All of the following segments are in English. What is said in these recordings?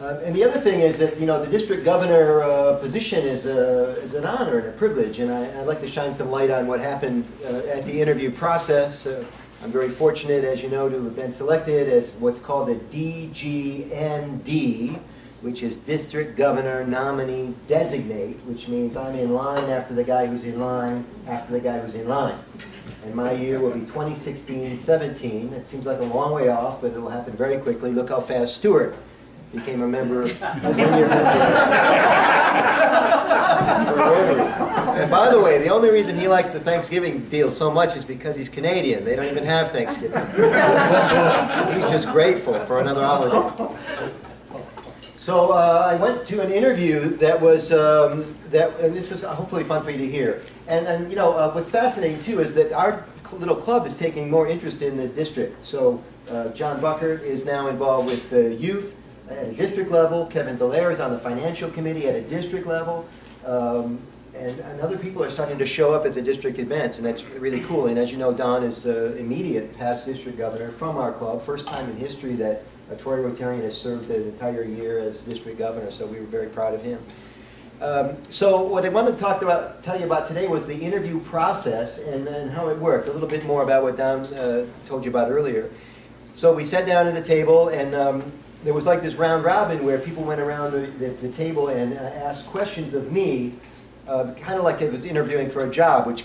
And the other thing is that, you know, the district governor position is an honor and a privilege, and I'd like to shine some light on what happened at the interview process. I'm very fortunate, as you know, to have been selected as what's called a DGND, which is District Governor Nominee Designate, which means I'm in line after the guy who's in line after the guy who's in line. And my year will be 2016-17. It seems like a long way off, but it'll happen very quickly. Look how fast Stuart became a member of the year. And by the way, the only reason he likes the Thanksgiving deal so much is because he's Canadian. They don't even have Thanksgiving. He's just grateful for another holiday. So I went to an interview that was, and this is hopefully fun for you to hear. And you know, what's fascinating too is that our little club is taking more interest in the district. So John Buckert is now involved with youth at a district level. Kevin Dallaire is on the financial committee at a district level. And other people are starting to show up at the district events, and that's really cool. And as you know, Don is immediate past district governor from our club. First time in history that a Troy Rotarian has served an entire year as district governor, so we were very proud of him. So what I wanted to tell you about today was the interview process and how it worked. A little bit more about what Don told you about earlier. So we sat down at a table, and there was like this round robin where people went around the table and asked questions of me, kind of like if it was interviewing for a job, which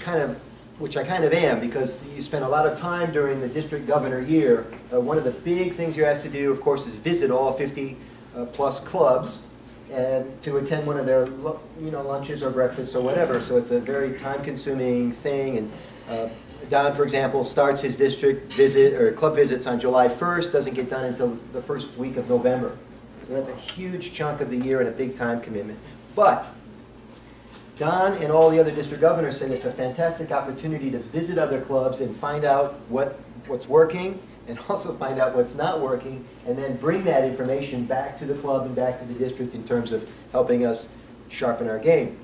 I kind of am, because you spend a lot of time during the district governor year. One of the big things you're asked to do, of course, is visit all 50 plus clubs and to attend one of their lunches or breakfasts or whatever. So it's a very time-consuming thing. And Don, for example, starts his district visit or club visits on July 1st, doesn't get done until the first week of November. So that's a huge chunk of the year and a big time commitment. But Don and all the other district governors said it's a fantastic opportunity to visit other clubs and find out what's working and also find out what's not working, and then bring that information back to the club and back to the district in terms of helping us sharpen our game.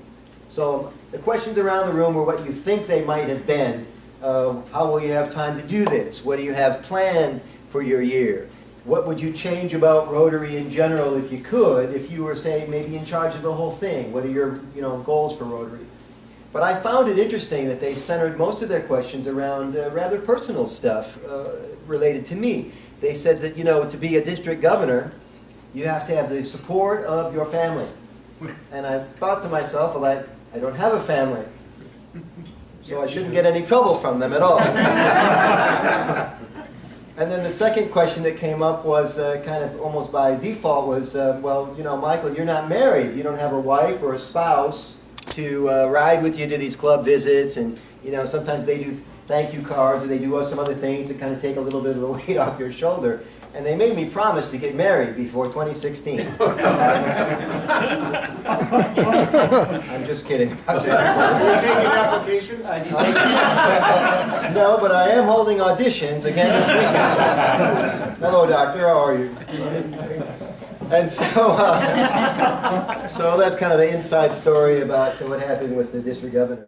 So the questions around the room were what you think they might have been. How will you have time to do this? What do you have planned for your year? What would you change about Rotary in general if you could, if you were, say, maybe in charge of the whole thing? What are your goals for Rotary? But I found it interesting that they centered most of their questions around rather personal stuff related to me. They said that, to be a district governor, you have to have the support of your family. And I thought to myself, well, I don't have a family, so I shouldn't get any trouble from them at all. And then the second question that came up was kind of almost by default was, well, Michael, you're not married. You don't have a wife or a spouse to ride with you to these club visits, and sometimes they do thank you cards, or they do some other things to kind of take a little bit of the weight off your shoulder. And they made me promise to get married before 2016. I'm just kidding about that. Are you taking applications? No, but I am holding auditions again this weekend. Hello, doctor. How are you? And so that's kind of the inside story about what happened with the district governor.